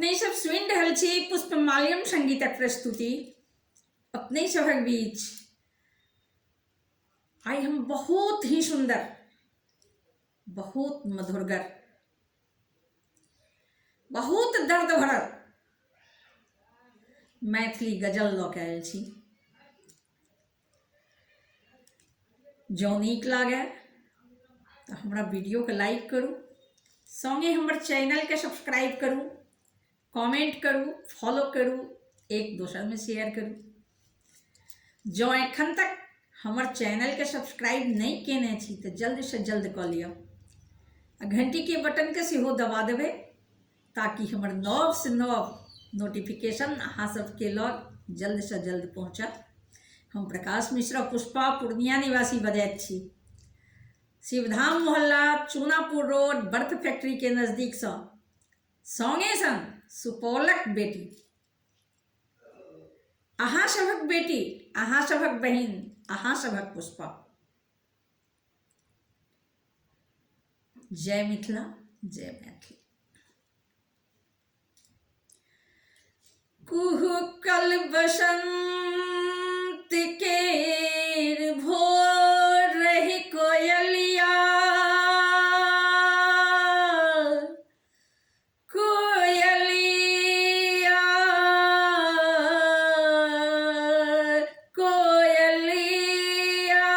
अपने सब सुनि रहल छी पुष्पमाल्यम संगीतक प्रस्तुति। अपने सभक बीच आइ हम बहुत ही सुंदर, बहुत मधुरगर, बहुत दर्द भरल मैथिली गजल लऽ के आयल छी। जँ नीक लागे तऽ हमरा वीडियोके लाइक करू, संगे हमर चैनलके सब्सक्राइब करू, कमेंट करू, फॉलो करू, एक दोसरमे शेयर करू। जँ एखन तक हमर चैनलके सब्सक्राइब नहीं केने छी तऽ जल्द से जल्द कऽ लिअ आ घंटीके बटनके सेहो दबा देबै ताकि हमर नव से नव नोटिफिकेशन अहाँ सबके लग जल्द से जल्द पहुँचत। हम प्रकाश मिश्रा पुष्पा पूर्णिया निवासी बजैत छी। शिवधाम मोहल्ला, चूनापुर रोड, बर्थ फैक्ट्री के नजदीक से संगे संग सुपौलक बेटी, अहाँ सभक बेटी, अहाँ सभक बहिन, अहाँ सभक पुष्पा। जय मिथिला, जय मैथिली। कुहुकल बसंत के भोर रही कोयलिया, कोयलिया, कोयलिया,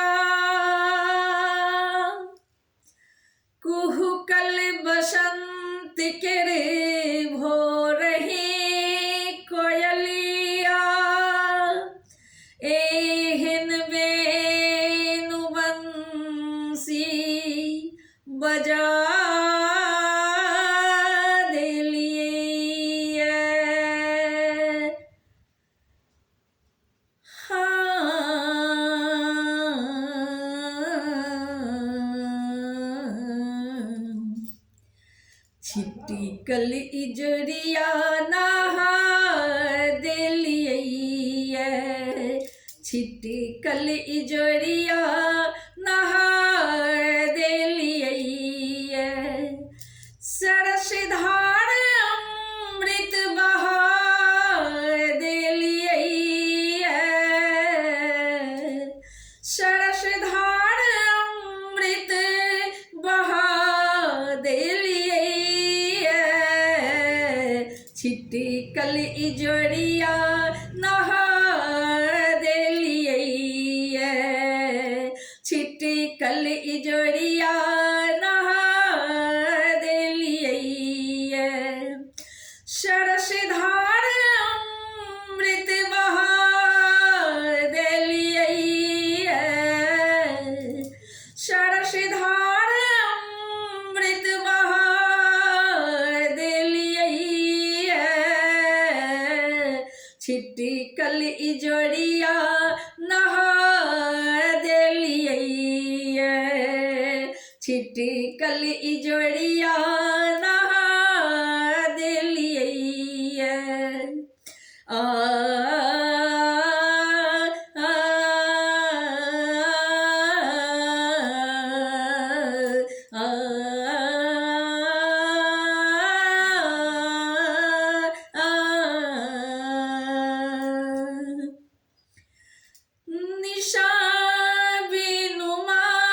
कुहुकल बसंत के भोर रही कोयलिया, एहन बेनु बंसी बजा देलिए। छिटिकल इजरिया नहा देलिए, छिटिकल इजरिया नहा देलिए, सरस धार अमृत बहा देलिए, सरस धार अमृत बहा देलिए, छिटिकल इजरिया नहा देलिए, छिटिकल इजरिया नहा देलिए, सरस धार अमृत बहा देलिए, सरस धार अमृत बहा देलिए, छिटिकल इजरिया नहा देलिए, छिटिकल इजरिया नहा देलिए। आ निशा बिनु मातल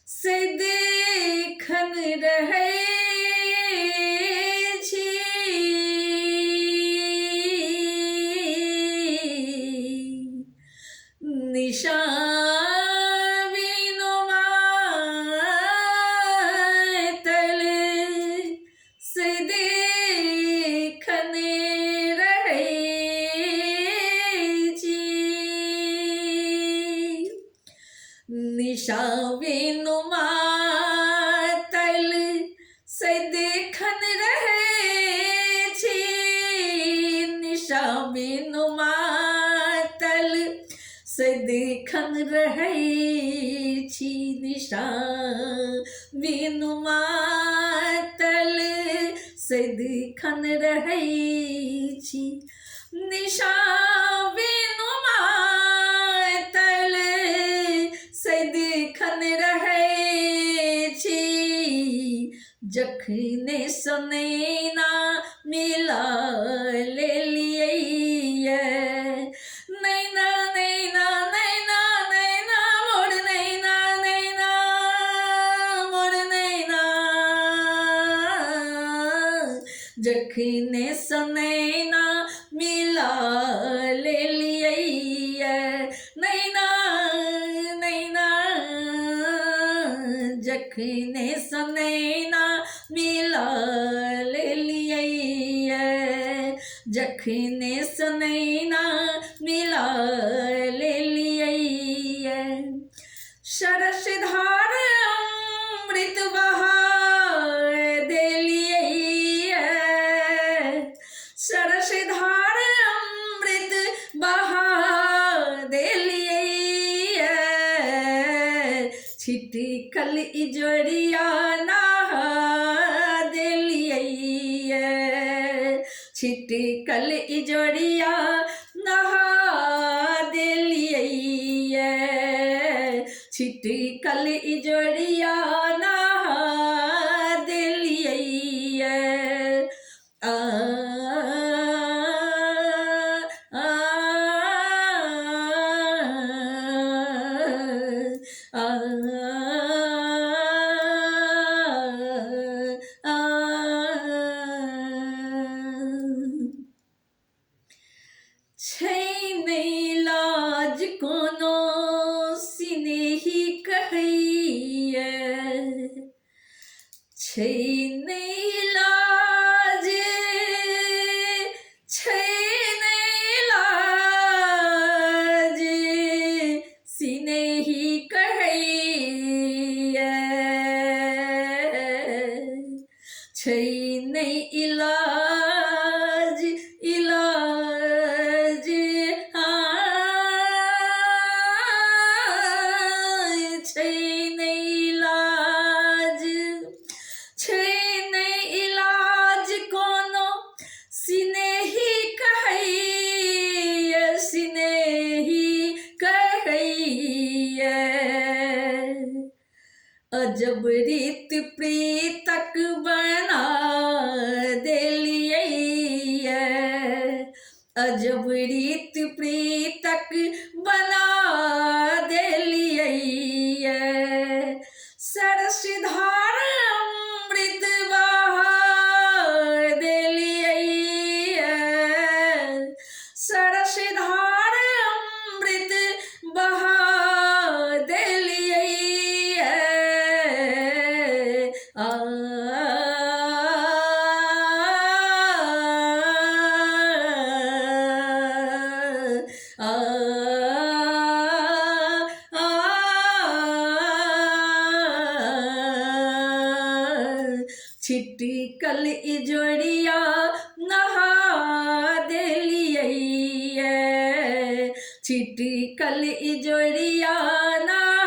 से देखन रहै छी, निशा बिनु मातल से देखन निशा बिनु मातल से देखन रहै छी, निशा बिनु मातल से देखन रहै छी, निशा बिनु मातल से देखन रहै छी, निशा बिनु मातल से देखन रहै छी, जखने सनैना मिला ले लिए नैना नैना नैना नैना मोर नैना नैना मोर नैना जखने सनैना मिला ले लिए नैना नैना जखने सनैना मिला ले लिए जखने सनैना मिला ले लिए सरस धार अमृत बहा दे लिए सरस धार अमृत बहा दे लिए छिटकल इजोरिया नहा दे लिए छिटकल इजोरिया नहा दे लिए छिटकल इजोरिया नहा दे लिए आ लाज कोनो सिनेही कहैया लाज लाज सिनेही कहैया इलाज इलाज इलाज कोनो सिनेही कहैया सिनेही कहैया अजब रीत प्रीतक बना दे लिए अजब रीत प्रीतक बना दे लिए सरस धार अमृत बहा दे लिए सरस धार अमृत बहा दे लिए आ छिटकल इजोरिया नहा दे लिए छिटकल इजोरिया नहा